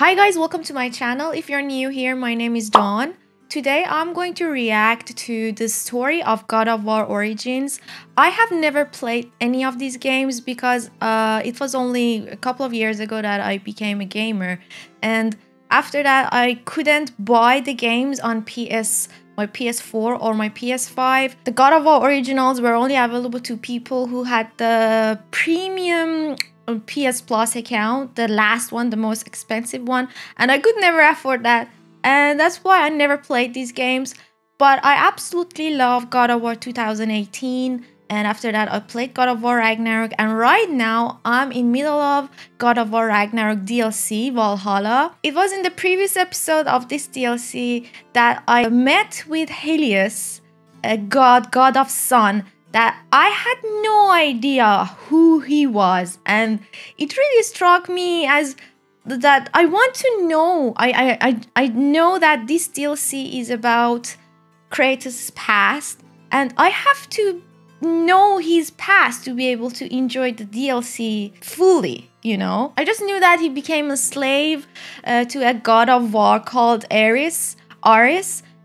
Hi guys, welcome to my channel. If you're new here, my name is Dawn. Today I'm going to react to the story of God of War Origins. I have never played any of these games because it was only a couple of years ago that I became a gamer, and after that I couldn't buy the games on my PS4 or my PS5. The God of War Originals were only available to people who had the premium PS Plus account, the last one, the most expensive one, and I could never afford that, and that's why I never played these games. But I absolutely love God of War 2018, and after that I played God of War Ragnarok, and right now I'm in middle of God of War Ragnarok DLC Valhalla. It was in the previous episode of this DLC that I met with Helios, a god of sun, that I had no idea who he was, and it really struck me as that I want to know. I know that this DLC is about Kratos' past, and I have to know his past to be able to enjoy the DLC fully, you know? I just knew that he became a slave to a god of war called Ares,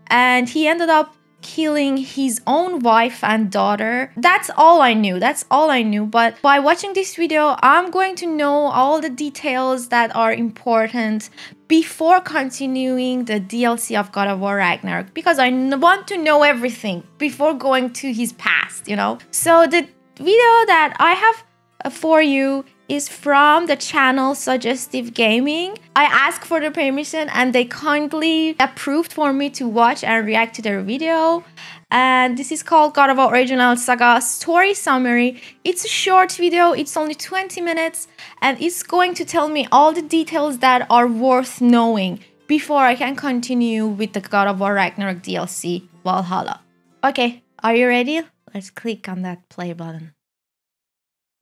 and he ended up killing his own wife and daughter. That's all I knew. But by watching this video, I'm going to know all the details that are important before continuing the DLC of God of War Ragnarok, because I want to know everything before going to his past, you know? So the video that I have for you is from the channel Suggestive Gaming. I asked for the permission and they kindly approved for me to watch and react to their video. And this is called God of War Original Saga Story Summary. It's a short video, it's only 20 minutes, and it's going to tell me all the details that are worth knowing before I can continue with the God of War Ragnarok DLC Valhalla. Okay, are you ready? Let's click on that play button.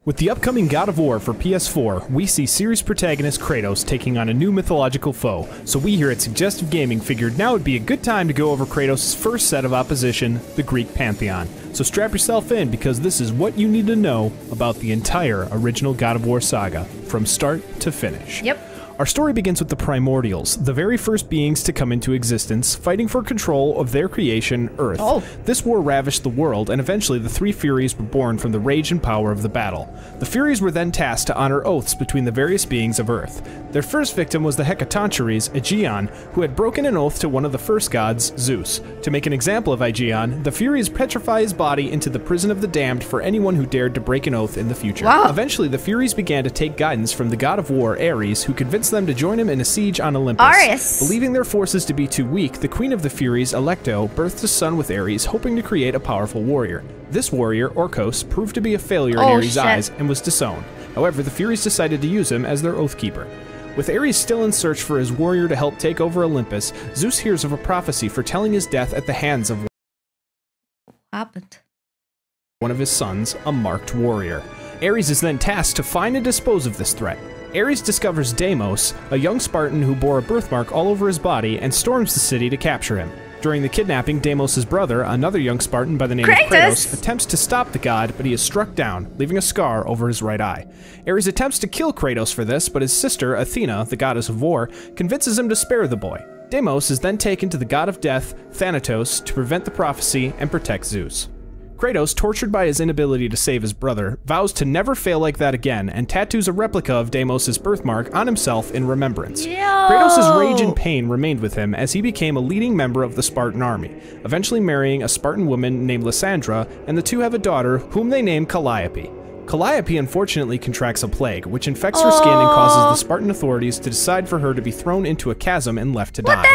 With the upcoming God of War for PS4, we see series protagonist Kratos taking on a new mythological foe, so we here at Suggestive Gaming figured now would be a good time to go over Kratos' first set of opposition, the Greek Pantheon. So strap yourself in, because this is what you need to know about the entire original God of War saga, from start to finish. Yep. Our story begins with the Primordials, the very first beings to come into existence, fighting for control of their creation, Earth. This war ravished the world, and eventually the three Furies were born from the rage and power of the battle. The Furies were then tasked to honor oaths between the various beings of Earth. Their first victim was the Hecatoncheires, Aegeon, who had broken an oath to one of the first gods, Zeus. To make an example of Aegeon, the Furies petrify his body into the prison of the damned for anyone who dared to break an oath in the future. Wow. Eventually, the Furies began to take guidance from the god of war, Ares, who convinced them to join him in a siege on Olympus. Believing their forces to be too weak, the Queen of the Furies, Alecto, birthed a son with Ares, hoping to create a powerful warrior. This warrior, Orcos, proved to be a failure in Ares' eyes and was disowned. However, the Furies decided to use him as their oath keeper. With Ares still in search for his warrior to help take over Olympus, Zeus hears of a prophecy foretelling his death at the hands of one of his sons, a marked warrior. Ares is then tasked to find and dispose of this threat. Ares discovers Deimos, a young Spartan who bore a birthmark all over his body, and storms the city to capture him. During the kidnapping, Deimos' brother, another young Spartan by the name of Kratos, attempts to stop the god, but he is struck down, leaving a scar over his right eye. Ares attempts to kill Kratos for this, but his sister, Athena, the goddess of war, convinces him to spare the boy. Deimos is then taken to the god of death, Thanatos, to prevent the prophecy and protect Zeus. Kratos, tortured by his inability to save his brother, vows to never fail like that again, and tattoos a replica of Deimos' birthmark on himself in remembrance. Kratos' rage and pain remained with him as he became a leading member of the Spartan army, eventually marrying a Spartan woman named Lysandra, and the two have a daughter whom they name Calliope. Calliope unfortunately contracts a plague, which infects her skin and causes the Spartan authorities to decide for her to be thrown into a chasm and left to die.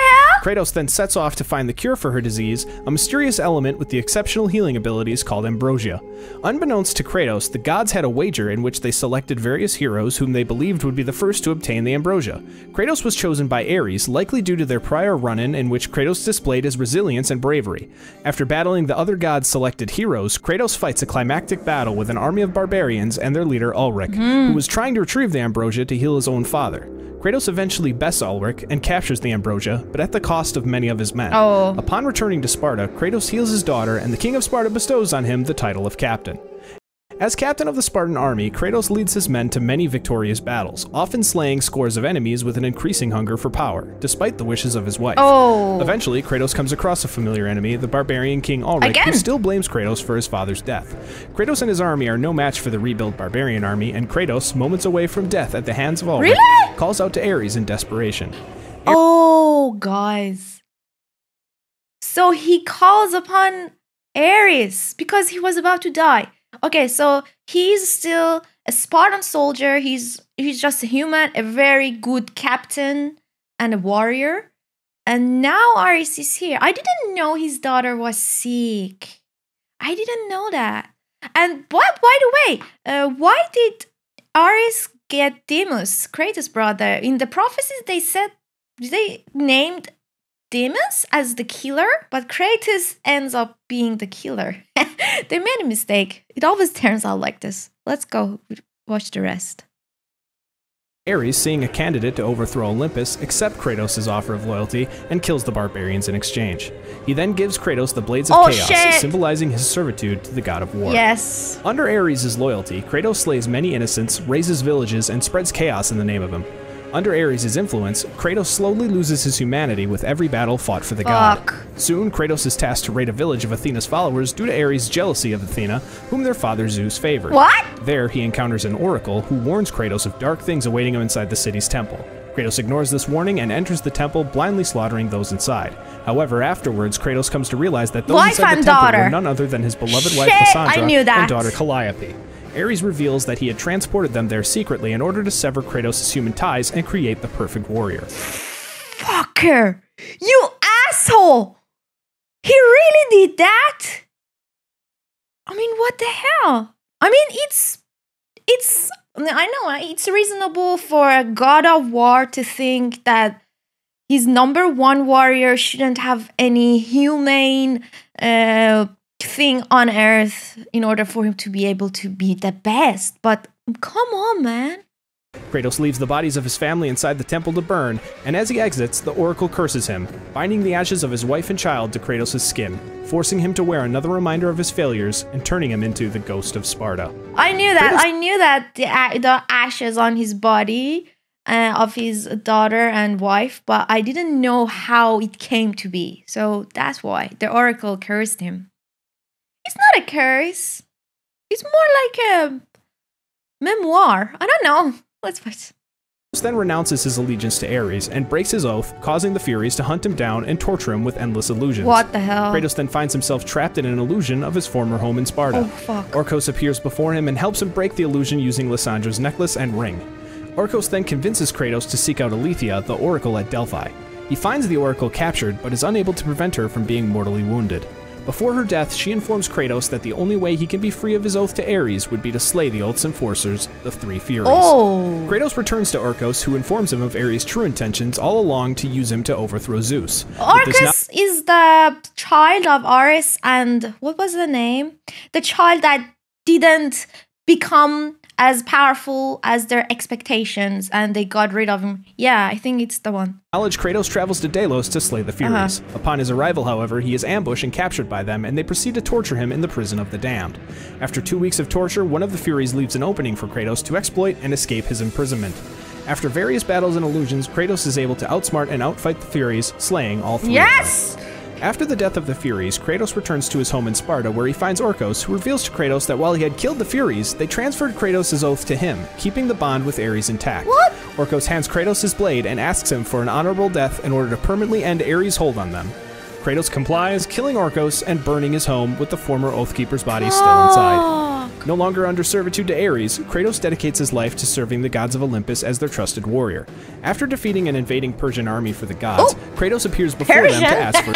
Kratos then sets off to find the cure for her disease, a mysterious element with the exceptional healing abilities called ambrosia. Unbeknownst to Kratos, the gods had a wager in which they selected various heroes whom they believed would be the first to obtain the ambrosia. Kratos was chosen by Ares, likely due to their prior run-in in which Kratos displayed his resilience and bravery. After battling the other gods' selected heroes, Kratos fights a climactic battle with an army of barbarians and their leader Ulrich, who was trying to retrieve the ambrosia to heal his own father. Kratos eventually bests Ulrich and captures the ambrosia, but at the cost of many of his men. Upon returning to Sparta, Kratos heals his daughter, and the king of Sparta bestows on him the title of captain. As captain of the Spartan army, Kratos leads his men to many victorious battles, often slaying scores of enemies with an increasing hunger for power, despite the wishes of his wife. Eventually, Kratos comes across a familiar enemy, the barbarian King Ulrich, who still blames Kratos for his father's death. Kratos and his army are no match for the rebuilt barbarian army, and Kratos, moments away from death at the hands of Ulrich, calls out to Ares in desperation. Oh, guys. So he calls upon Ares because he was about to die. Okay, so he's still a Spartan soldier. He's just a human, a very good captain and a warrior. And now Ares is here. I didn't know his daughter was sick. I didn't know that. And by the way, why did Ares get Deimos, Kratos' brother? In the prophecies they named Deimos as the killer, but Kratos ends up being the killer. They made a mistake. It always turns out like this. Let's go watch the rest. Ares, seeing a candidate to overthrow Olympus, accepts Kratos' offer of loyalty and kills the barbarians in exchange. He then gives Kratos the Blades of Chaos, symbolizing his servitude to the god of war. Yes. Under Ares' loyalty, Kratos slays many innocents, razes villages, and spreads chaos in the name of him. Under Ares' influence, Kratos slowly loses his humanity with every battle fought for the god. Soon, Kratos is tasked to raid a village of Athena's followers due to Ares' jealousy of Athena, whom their father Zeus favored. There, he encounters an oracle who warns Kratos of dark things awaiting him inside the city's temple. Kratos ignores this warning and enters the temple, blindly slaughtering those inside. However, afterwards, Kratos comes to realize that those inside the temple were none other than his beloved wife Lysandra and daughter Calliope. Ares reveals that he had transported them there secretly in order to sever Kratos' human ties and create the perfect warrior. Fucker! You asshole! He really did that? I mean, what the hell? I mean, I know it's reasonable for a god of war to think that his number one warrior shouldn't have any humane thing on earth in order for him to be able to be the best, but come on, man. Kratos leaves the bodies of his family inside the temple to burn, and as he exits, the oracle curses him, binding the ashes of his wife and child to Kratos' skin, forcing him to wear another reminder of his failures and turning him into the ghost of Sparta. I knew that the ashes on his body of his daughter and wife, but I didn't know how it came to be. So that's why the oracle cursed him. It's not a curse. It's more like a memoir. I don't know. Let's watch. Kratos then renounces his allegiance to Ares and breaks his oath, causing the Furies to hunt him down and torture him with endless illusions. What the hell? Kratos then finds himself trapped in an illusion of his former home in Sparta. Oh, fuck. Orcos appears before him and helps him break the illusion using Lysandra's necklace and ring. Orcos then convinces Kratos to seek out Aletheia, the Oracle at Delphi. He finds the Oracle captured, but is unable to prevent her from being mortally wounded. Before her death, she informs Kratos that the only way he can be free of his oath to Ares would be to slay the Oath's enforcers, the Three Furies. Kratos returns to Orcos, who informs him of Ares' true intentions all along to use him to overthrow Zeus. Orcus is the child of Ares and what was the name? The child that didn't become as powerful as their expectations and they got rid of him. Yeah, I think it's the one. Knowledge, Kratos travels to Delos to slay the Furies. Upon his arrival, however, he is ambushed and captured by them, and they proceed to torture him in the prison of the damned. After 2 weeks of torture, one of the Furies leaves an opening for Kratos to exploit and escape his imprisonment. After various battles and illusions, Kratos is able to outsmart and outfight the Furies, slaying all three of them. After the death of the Furies, Kratos returns to his home in Sparta, where he finds Orcos, who reveals to Kratos that while he had killed the Furies, they transferred Kratos' oath to him, keeping the bond with Ares intact. Orcos hands Kratos his blade and asks him for an honorable death in order to permanently end Ares' hold on them. Kratos complies, killing Orcos and burning his home with the former Oathkeeper's body still inside. No longer under servitude to Ares, Kratos dedicates his life to serving the gods of Olympus as their trusted warrior. After defeating an invading Persian army for the gods, Kratos appears before them to ask for...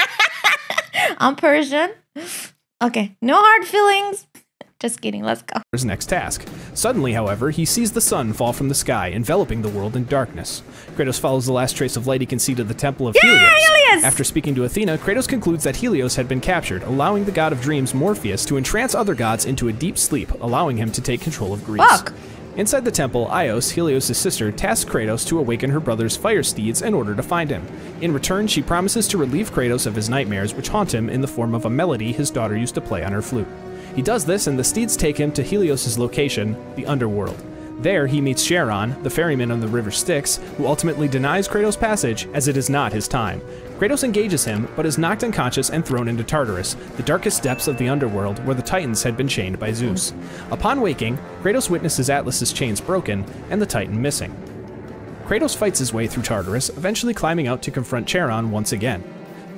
I'm Persian. Okay, no hard feelings. Just kidding, let's go. His next task. Suddenly, however, he sees the sun fall from the sky, enveloping the world in darkness. Kratos follows the last trace of light he can see to the temple of Helios. After speaking to Athena, Kratos concludes that Helios had been captured, allowing the god of dreams Morpheus to entrance other gods into a deep sleep, allowing him to take control of Greece. Inside the temple, Ios, Helios' sister, tasks Kratos to awaken her brother's fire steeds in order to find him. In return, she promises to relieve Kratos of his nightmares, which haunt him in the form of a melody his daughter used to play on her flute. He does this, and the steeds take him to Helios' location, the Underworld. There, he meets Charon, the ferryman on the river Styx, who ultimately denies Kratos passage, as it is not his time. Kratos engages him, but is knocked unconscious and thrown into Tartarus, the darkest depths of the underworld where the Titans had been chained by Zeus. Upon waking, Kratos witnesses Atlas's chains broken and the Titan missing. Kratos fights his way through Tartarus, eventually climbing out to confront Charon once again.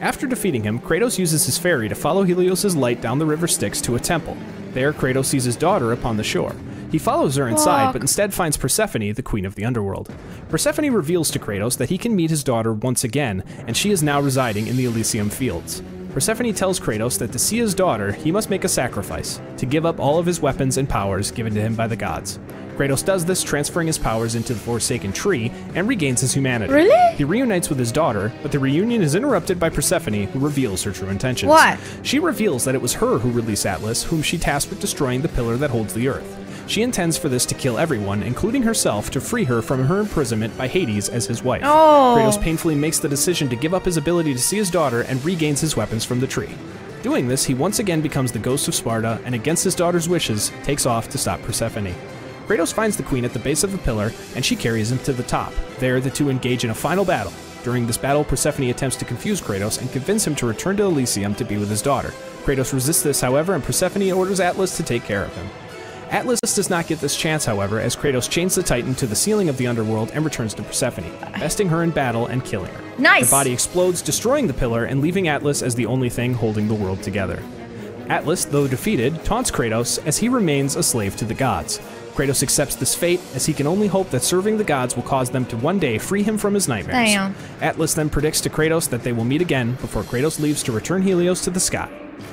After defeating him, Kratos uses his ferry to follow Helios' light down the river Styx to a temple. There, Kratos sees his daughter upon the shore. He follows her inside, but instead finds Persephone, the queen of the underworld. Persephone reveals to Kratos that he can meet his daughter once again, and she is now residing in the Elysium Fields. Persephone tells Kratos that to see his daughter, he must make a sacrifice, to give up all of his weapons and powers given to him by the gods. Kratos does this, transferring his powers into the Forsaken Tree, and regains his humanity. Really? He reunites with his daughter, but the reunion is interrupted by Persephone, who reveals her true intentions. What? She reveals that it was her who released Atlas, whom she tasked with destroying the pillar that holds the earth. She intends for this to kill everyone, including herself, to free her from her imprisonment by Hades as his wife. Oh. Kratos painfully makes the decision to give up his ability to see his daughter and regains his weapons from the tree. Doing this, he once again becomes the ghost of Sparta and, against his daughter's wishes, takes off to stop Persephone. Kratos finds the queen at the base of the pillar, and she carries him to the top. There, the two engage in a final battle. During this battle, Persephone attempts to confuse Kratos and convince him to return to Elysium to be with his daughter. Kratos resists this, however, and Persephone orders Atlas to take care of him. Atlas does not get this chance, however, as Kratos chains the Titan to the ceiling of the underworld and returns to Persephone, besting her in battle and killing her. Nice! Her body explodes, destroying the pillar and leaving Atlas as the only thing holding the world together. Atlas, though defeated, taunts Kratos as he remains a slave to the gods. Kratos accepts this fate, as he can only hope that serving the gods will cause them to one day free him from his nightmares. Damn. Atlas then predicts to Kratos that they will meet again before Kratos leaves to return Helios to the sky.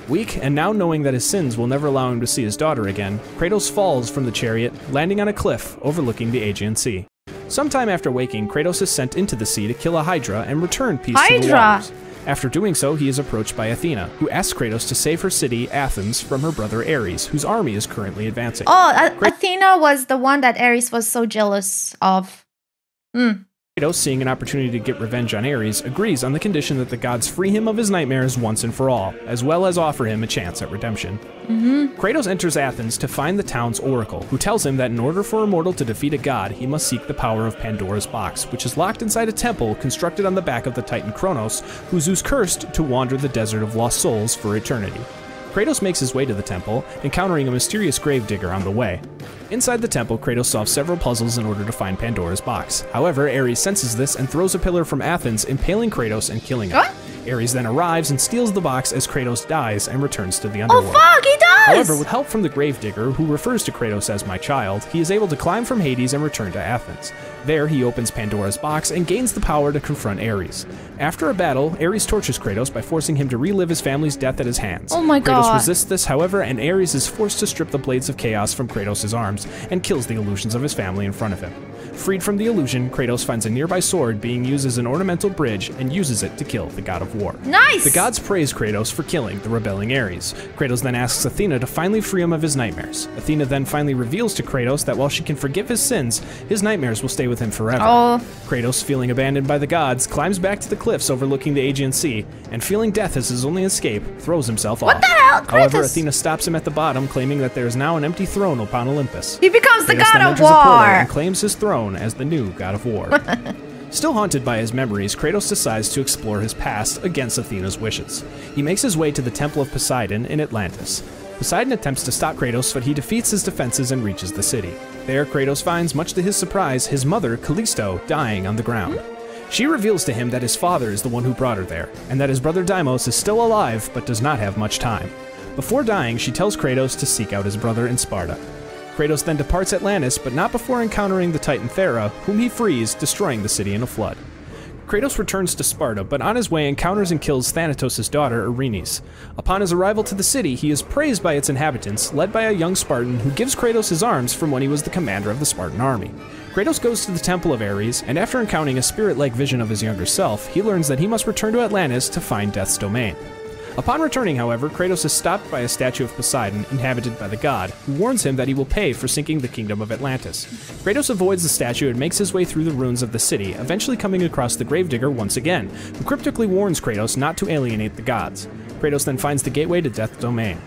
Weak, and now knowing that his sins will never allow him to see his daughter again, Kratos falls from the chariot, landing on a cliff overlooking the Aegean Sea. Sometime after waking, Kratos is sent into the sea to kill a Hydra and return peace to the waters. After doing so, he is approached by Athena, who asks Kratos to save her city, Athens, from her brother Ares, whose army is currently advancing. Oh, Athena was the one that Ares was so jealous of. Kratos, seeing an opportunity to get revenge on Ares, agrees on the condition that the gods free him of his nightmares once and for all, as well as offer him a chance at redemption. Kratos enters Athens to find the town's oracle, who tells him that in order for a mortal to defeat a god, he must seek the power of Pandora's box, which is locked inside a temple constructed on the back of the Titan Kronos, who Zeus cursed to wander the desert of lost souls for eternity. Kratos makes his way to the temple, encountering a mysterious gravedigger on the way. Inside the temple, Kratos solves several puzzles in order to find Pandora's box. However, Ares senses this and throws a pillar from Athens, impaling Kratos and killing him. Ares then arrives and steals the box as Kratos dies and returns to the underworld. Oh fuck, he does! However, with help from the gravedigger, who refers to Kratos as my child, he is able to climb from Hades and return to Athens. There, he opens Pandora's box and gains the power to confront Ares. After a battle, Ares tortures Kratos by forcing him to relive his family's death at his hands. Oh my god. Kratos resists this, however, and Ares is forced to strip the Blades of Chaos from Kratos' arms and kills the illusions of his family in front of him. Freed from the illusion, Kratos finds a nearby sword being used as an ornamental bridge and uses it to kill the god of war. Nice! The gods praise Kratos for killing the rebelling Ares. Kratos then asks Athena to finally free him of his nightmares. Athena then finally reveals to Kratos that while she can forgive his sins, his nightmares will stay with him forever. Kratos, feeling abandoned by the gods, climbs back to the cliffs overlooking the Aegean Sea, and feeling death as his only escape, throws himself off. What the hell, Kratos? However, Athena stops him at the bottom, claiming that there is now an empty throne upon Olympus. He becomes the Kratos god then of enters a portal war! and claims his throne as the new god of war. Still haunted by his memories, Kratos decides to explore his past against Athena's wishes. He makes his way to the Temple of Poseidon in Atlantis. Poseidon attempts to stop Kratos, but he defeats his defenses and reaches the city. There, Kratos finds, much to his surprise, his mother, Callisto, dying on the ground. She reveals to him that his father is the one who brought her there, and that his brother Deimos is still alive but does not have much time. Before dying, she tells Kratos to seek out his brother in Sparta. Kratos then departs Atlantis, but not before encountering the Titan Thera, whom he frees, destroying the city in a flood. Kratos returns to Sparta, but on his way encounters and kills Thanatos' daughter, Erinyes. Upon his arrival to the city, he is praised by its inhabitants, led by a young Spartan who gives Kratos his arms from when he was the commander of the Spartan army. Kratos goes to the Temple of Ares, and after encountering a spirit-like vision of his younger self, he learns that he must return to Atlantis to find Death's domain. Upon returning, however, Kratos is stopped by a statue of Poseidon, inhabited by the god, who warns him that he will pay for sinking the kingdom of Atlantis. Kratos avoids the statue and makes his way through the ruins of the city, eventually coming across the Gravedigger once again, who cryptically warns Kratos not to alienate the gods. Kratos then finds the gateway to Death's Domain.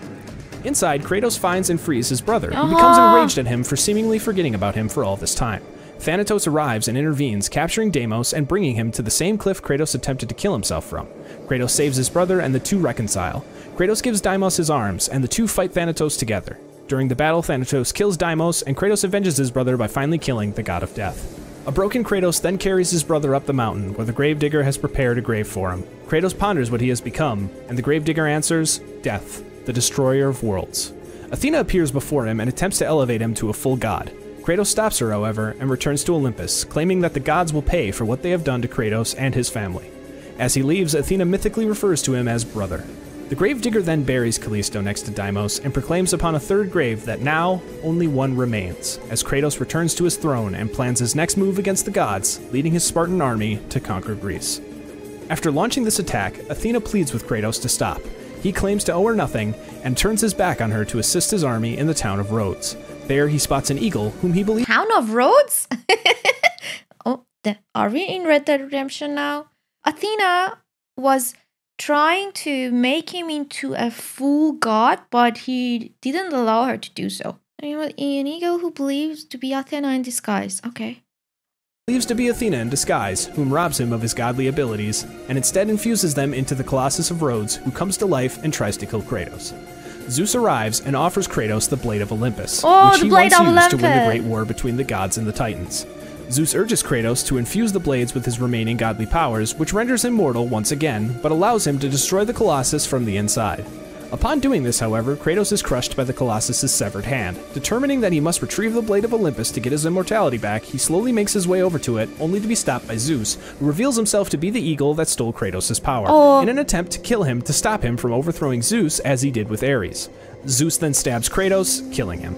Inside, Kratos finds and frees his brother, who becomes enraged at him for seemingly forgetting about him for all this time. Thanatos arrives and intervenes, capturing Deimos and bringing him to the same cliff Kratos attempted to kill himself from. Kratos saves his brother and the two reconcile. Kratos gives Deimos his arms, and the two fight Thanatos together. During the battle, Thanatos kills Deimos, and Kratos avenges his brother by finally killing the god of death. A broken Kratos then carries his brother up the mountain, where the Gravedigger has prepared a grave for him. Kratos ponders what he has become, and the Gravedigger answers, Death, the destroyer of worlds. Athena appears before him and attempts to elevate him to a full god. Kratos stops her, however, and returns to Olympus, claiming that the gods will pay for what they have done to Kratos and his family. As he leaves, Athena mythically refers to him as brother. The Gravedigger then buries Callisto next to Deimos and proclaims upon a third grave that now only one remains, as Kratos returns to his throne and plans his next move against the gods, leading his Spartan army to conquer Greece. After launching this attack, Athena pleads with Kratos to stop. He claims to owe her nothing and turns his back on her to assist his army in the town of Rhodes. There, he spots an eagle whom he believes— Town of Rhodes? Are we in Red Dead Redemption now? Athena was trying to make him into a full god, but he didn't allow her to do so. An eagle who believes to be Athena in disguise. Okay. Believes to be Athena in disguise, whom robs him of his godly abilities, and instead infuses them into the Colossus of Rhodes, who comes to life and tries to kill Kratos. Zeus arrives and offers Kratos the Blade of Olympus, which he once used to win the great war between the gods and the Titans. Zeus urges Kratos to infuse the blades with his remaining godly powers, which renders him mortal once again, but allows him to destroy the Colossus from the inside. Upon doing this, however, Kratos is crushed by the Colossus' severed hand. Determining that he must retrieve the Blade of Olympus to get his immortality back, he slowly makes his way over to it, only to be stopped by Zeus, who reveals himself to be the eagle that stole Kratos' power, in an attempt to kill him to stop him from overthrowing Zeus as he did with Ares. Zeus then stabs Kratos, killing him.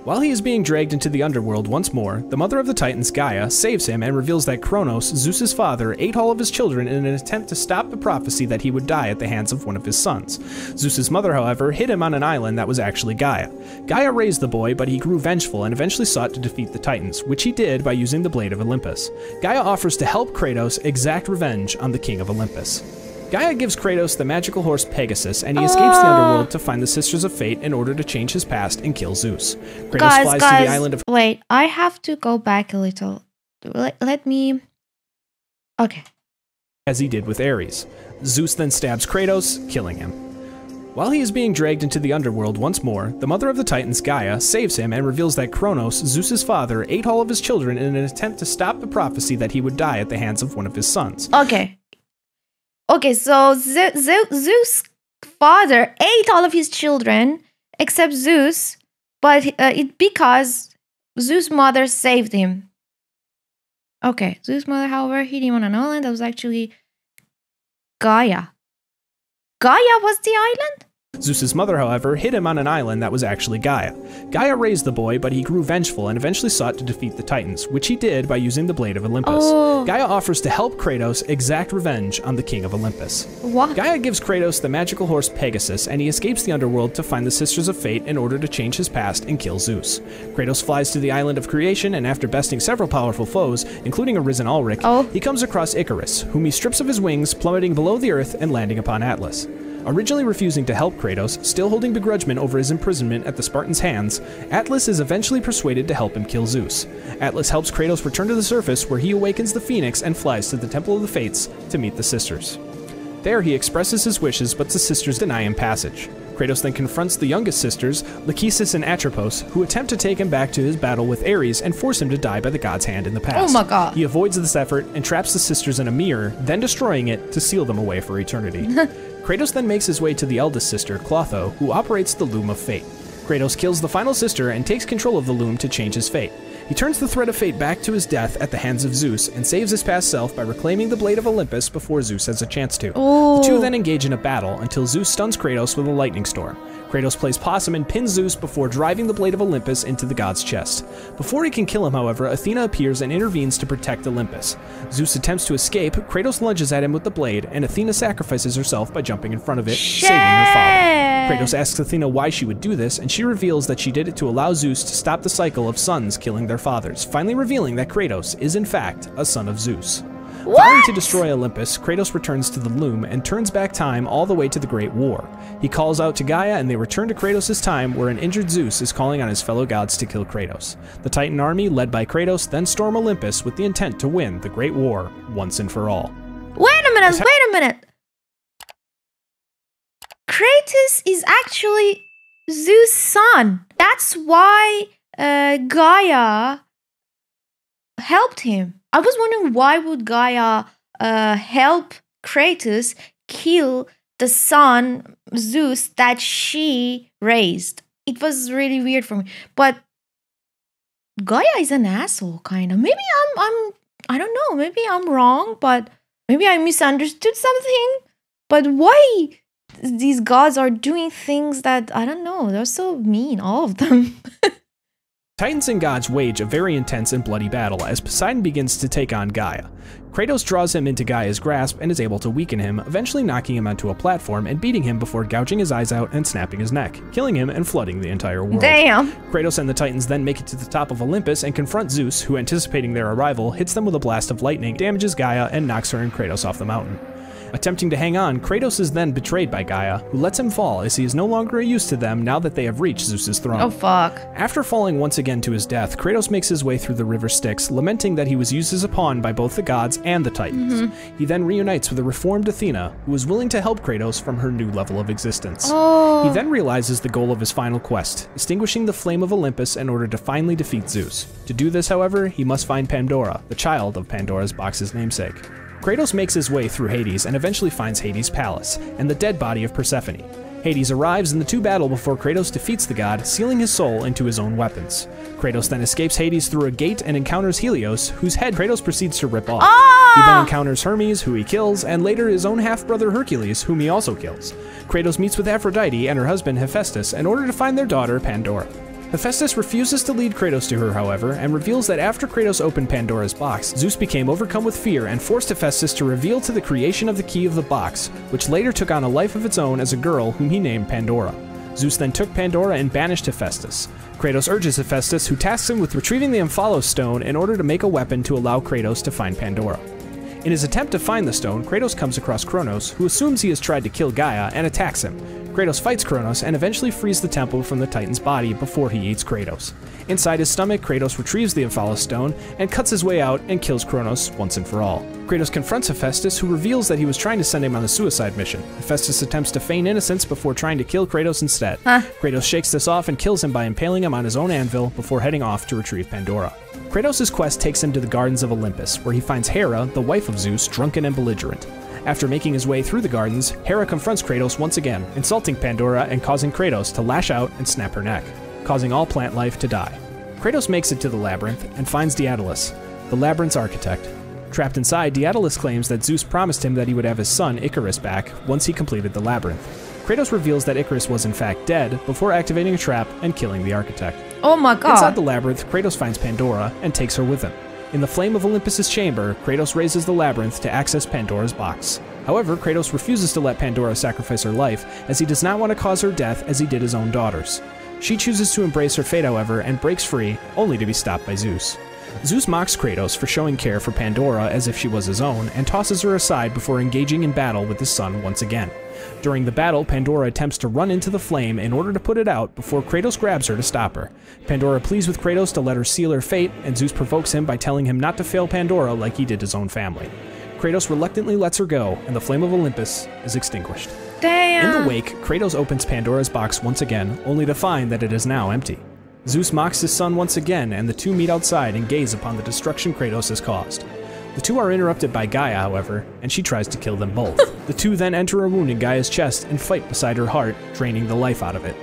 While he is being dragged into the underworld once more, the mother of the Titans, Gaia, saves him and reveals that Kronos, Zeus's father, ate all of his children in an attempt to stop the prophecy that he would die at the hands of one of his sons. Zeus's mother, however, hid him on an island that was actually Gaia. Gaia raised the boy, but he grew vengeful and eventually sought to defeat the Titans, which he did by using the Blade of Olympus. Gaia offers to help Kratos exact revenge on the king of Olympus. Gaia gives Kratos the magical horse Pegasus, and he escapes the underworld to find the Sisters of Fate in order to change his past and kill Zeus. Kratos flies to the island of— Wait, I have to go back a little. Let me— Okay. As he did with Ares. Zeus then stabs Kratos, killing him. While he is being dragged into the underworld once more, the mother of the Titans, Gaia, saves him and reveals that Kronos, Zeus's father, ate all of his children in an attempt to stop the prophecy that he would die at the hands of one of his sons. Okay, so Zeus' father ate all of his children except Zeus, but because Zeus' mother saved him. Okay, Zeus' mother, however, hid him on an island that was actually Gaia. Gaia was the island? Zeus's mother, however, hid him on an island that was actually Gaia. Gaia raised the boy, but he grew vengeful and eventually sought to defeat the Titans, which he did by using the Blade of Olympus. Gaia offers to help Kratos exact revenge on the king of Olympus. What? Gaia gives Kratos the magical horse Pegasus, and he escapes the underworld to find the Sisters of Fate in order to change his past and kill Zeus. Kratos flies to the island of creation, and after besting several powerful foes, including a risen Ulrich, he comes across Icarus, whom he strips of his wings, plummeting below the earth and landing upon Atlas. Originally refusing to help Kratos, still holding begrudgment over his imprisonment at the Spartans' hands, Atlas is eventually persuaded to help him kill Zeus. Atlas helps Kratos return to the surface, where he awakens the Phoenix and flies to the Temple of the Fates to meet the sisters. There he expresses his wishes, but the sisters deny him passage. Kratos then confronts the youngest sisters, Lachesis and Atropos, who attempt to take him back to his battle with Ares and force him to die by the god's hand in the past. Oh my god. He avoids this effort and traps the sisters in a mirror, then destroying it to seal them away for eternity. Kratos then makes his way to the eldest sister, Clotho, who operates the Loom of Fate. Kratos kills the final sister and takes control of the loom to change his fate. He turns the thread of fate back to his death at the hands of Zeus and saves his past self by reclaiming the Blade of Olympus before Zeus has a chance to. The two then engage in a battle until Zeus stuns Kratos with a lightning storm. Kratos plays possum and pins Zeus before driving the blade of Olympus into the god's chest. Before he can kill him, however, Athena appears and intervenes to protect Olympus. Zeus attempts to escape, Kratos lunges at him with the blade, and Athena sacrifices herself by jumping in front of it, saving her father. Kratos asks Athena why she would do this, and she reveals that she did it to allow Zeus to stop the cycle of sons killing their fathers, finally revealing that Kratos is in fact a son of Zeus. Vowing to destroy Olympus, Kratos returns to the loom and turns back time all the way to the Great War. He calls out to Gaia and they return to Kratos' time, where an injured Zeus is calling on his fellow gods to kill Kratos. The Titan army, led by Kratos, then storm Olympus with the intent to win the Great War once and for all. Wait a minute! Kratos is actually Zeus' son. That's why Gaia helped him. I was wondering, why would Gaia help Kratos kill the son Zeus that she raised? It was really weird for me. But Gaia is an asshole, kind of. Maybe I don't know. Maybe I'm wrong, but maybe I misunderstood something. But why these gods are doing things that, I don't know, they're so mean, all of them. Titans and gods wage a very intense and bloody battle as Poseidon begins to take on Gaia. Kratos draws him into Gaia's grasp and is able to weaken him, eventually knocking him onto a platform and beating him before gouging his eyes out and snapping his neck, killing him and flooding the entire world. Damn! Kratos and the Titans then make it to the top of Olympus and confront Zeus, who, anticipating their arrival, hits them with a blast of lightning, damages Gaia, and knocks her and Kratos off the mountain. Attempting to hang on, Kratos is then betrayed by Gaia, who lets him fall as he is no longer a use to them now that they have reached Zeus's throne. Oh fuck. After falling once again to his death, Kratos makes his way through the river Styx, lamenting that he was used as a pawn by both the gods and the Titans. He then reunites with a reformed Athena, who is willing to help Kratos from her new level of existence. He then realizes the goal of his final quest, extinguishing the flame of Olympus in order to finally defeat Zeus. To do this, however, he must find Pandora, the child of Pandora's box's namesake. Kratos makes his way through Hades and eventually finds Hades' palace, and the dead body of Persephone. Hades arrives and the two battle before Kratos defeats the god, sealing his soul into his own weapons. Kratos then escapes Hades through a gate and encounters Helios, whose head Kratos proceeds to rip off. He then encounters Hermes, who he kills, and later his own half-brother Hercules, whom he also kills. Kratos meets with Aphrodite and her husband Hephaestus in order to find their daughter Pandora. Hephaestus refuses to lead Kratos to her, however, and reveals that after Kratos opened Pandora's box, Zeus became overcome with fear and forced Hephaestus to reveal to the creation of the key of the box, which later took on a life of its own as a girl whom he named Pandora. Zeus then took Pandora and banished Hephaestus. Kratos urges Hephaestus, who tasks him with retrieving the Omphalos stone in order to make a weapon to allow Kratos to find Pandora. In his attempt to find the stone, Kratos comes across Kronos, who assumes he has tried to kill Gaia and attacks him. Kratos fights Kronos and eventually frees the temple from the Titan's body before he eats Kratos. Inside his stomach, Kratos retrieves the Omphalos stone and cuts his way out and kills Kronos once and for all. Kratos confronts Hephaestus, who reveals that he was trying to send him on a suicide mission. Hephaestus attempts to feign innocence before trying to kill Kratos instead. Kratos shakes this off and kills him by impaling him on his own anvil before heading off to retrieve Pandora. Kratos' quest takes him to the Gardens of Olympus, where he finds Hera, the wife of Zeus, drunken and belligerent. After making his way through the gardens, Hera confronts Kratos once again, insulting Pandora and causing Kratos to lash out and snap her neck, causing all plant life to die. Kratos makes it to the labyrinth and finds Daedalus, the labyrinth's architect. Trapped inside, Daedalus claims that Zeus promised him that he would have his son Icarus back once he completed the labyrinth. Kratos reveals that Icarus was in fact dead before activating a trap and killing the architect. Oh my god. Inside the labyrinth, Kratos finds Pandora and takes her with him. In the flame of Olympus's chamber, Kratos raises the labyrinth to access Pandora's box. However, Kratos refuses to let Pandora sacrifice her life, as he does not want to cause her death as he did his own daughters. She chooses to embrace her fate, however, and breaks free, only to be stopped by Zeus. Zeus mocks Kratos for showing care for Pandora as if she was his own, and tosses her aside before engaging in battle with his son once again. During the battle, Pandora attempts to run into the flame in order to put it out before Kratos grabs her to stop her. Pandora pleads with Kratos to let her seal her fate, and Zeus provokes him by telling him not to fail Pandora like he did his own family. Kratos reluctantly lets her go, and the flame of Olympus is extinguished. Damn. In the wake, Kratos opens Pandora's box once again, only to find that it is now empty. Zeus mocks his son once again, and the two meet outside and gaze upon the destruction Kratos has caused. The two are interrupted by Gaia, however, and she tries to kill them both. The two then enter a wound in Gaia's chest and fight beside her heart, draining the life out of it.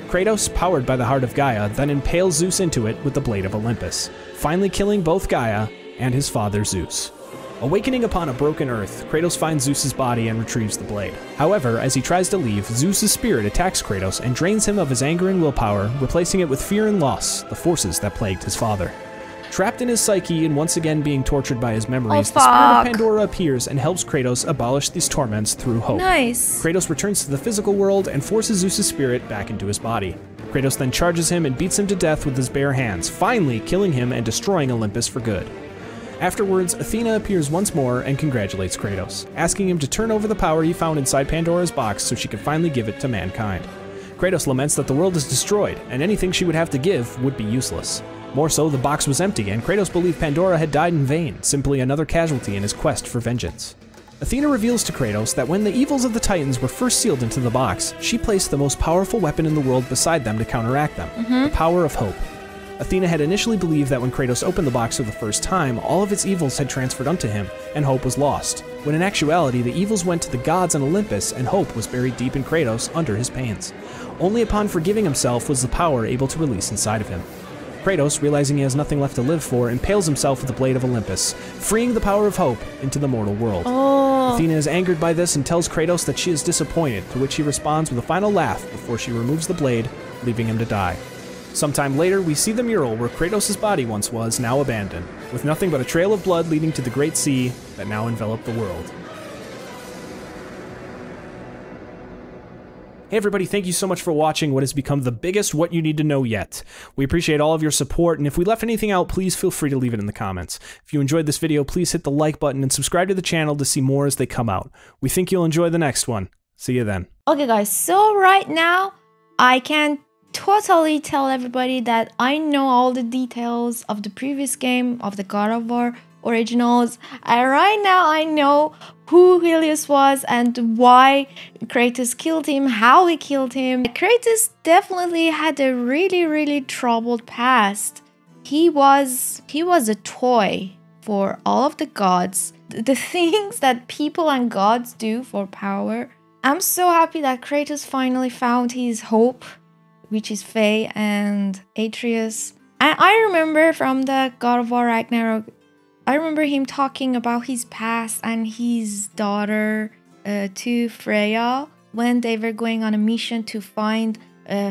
Kratos, powered by the heart of Gaia, then impales Zeus into it with the blade of Olympus, finally killing both Gaia and his father Zeus. Awakening upon a broken earth, Kratos finds Zeus's body and retrieves the blade. However, as he tries to leave, Zeus's spirit attacks Kratos and drains him of his anger and willpower, replacing it with fear and loss, the forces that plagued his father. Trapped in his psyche and once again being tortured by his memories, the spirit of Pandora appears and helps Kratos abolish these torments through hope. Nice. Kratos returns to the physical world and forces Zeus's spirit back into his body. Kratos then charges him and beats him to death with his bare hands, finally killing him and destroying Olympus for good. Afterwards, Athena appears once more and congratulates Kratos, asking him to turn over the power he found inside Pandora's box so she could finally give it to mankind. Kratos laments that the world is destroyed, and anything she would have to give would be useless. More so, the box was empty, and Kratos believed Pandora had died in vain, simply another casualty in his quest for vengeance. Athena reveals to Kratos that when the evils of the Titans were first sealed into the box, she placed the most powerful weapon in the world beside them to counteract them, the power of hope. Athena had initially believed that when Kratos opened the box for the first time, all of its evils had transferred unto him, and hope was lost, when in actuality the evils went to the gods on Olympus and hope was buried deep in Kratos under his pains. Only upon forgiving himself was the power able to release inside of him. Kratos, realizing he has nothing left to live for, impales himself with the blade of Olympus, freeing the power of hope into the mortal world. Athena is angered by this and tells Kratos that she is disappointed, to which he responds with a final laugh before she removes the blade, leaving him to die. Sometime later, we see the mural where Kratos' body once was, now abandoned, with nothing but a trail of blood leading to the Great Sea that now enveloped the world. Hey everybody, thank you so much for watching what has become the biggest What You Need to Know yet. We appreciate all of your support, and if we left anything out, please feel free to leave it in the comments. If you enjoyed this video, please hit the like button and subscribe to the channel to see more as they come out. We think you'll enjoy the next one. See you then. Okay guys, so right now, I can totally tell everybody that I know all the details of the previous game of the God of War originals. Right now I know who Helios was and why Kratos killed him, how he killed him. Kratos definitely had a really troubled past. He was a toy for all of the gods. The things that people and gods do for power. I'm so happy that Kratos finally found his hope, which is Faye and Atreus. And I remember from the God of War Ragnarok, I remember him talking about his past and his daughter to Freya when they were going on a mission to find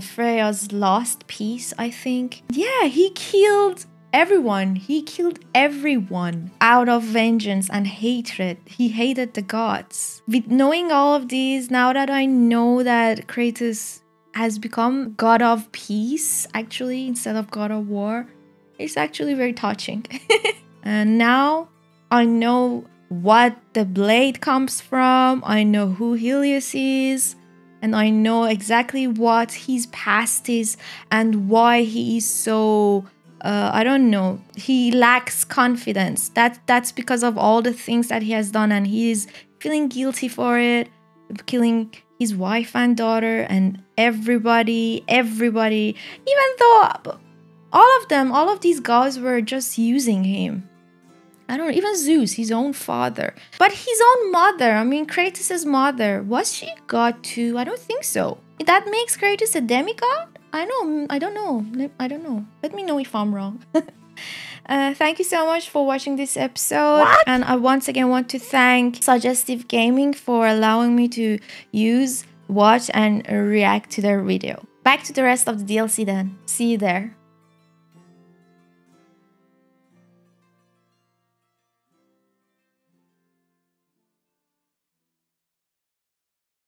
Freya's lost piece, I think. Yeah, he killed everyone. He killed everyone out of vengeance and hatred. He hated the gods. With knowing all of these, now that I know that Kratos has become God of Peace, actually, instead of God of War, it's actually very touching. And now I know what the blade comes from, I know who Helios is, and I know exactly what his past is and why he is so, I don't know, he lacks confidence. That's because of all the things that he has done, and he is feeling guilty for it, killing his wife and daughter and everybody, even though all of these gods were just using him. I don't know, even Zeus, his own father. But his own mother, I mean, Kratos' mother, was she God too? I don't think so. That makes Kratos a demigod? I don't know. Let me know if I'm wrong. Thank you so much for watching this episode. And I once again want to thank Suggestive Gaming for allowing me to watch and react to their video. Back to the rest of the DLC then. See you there.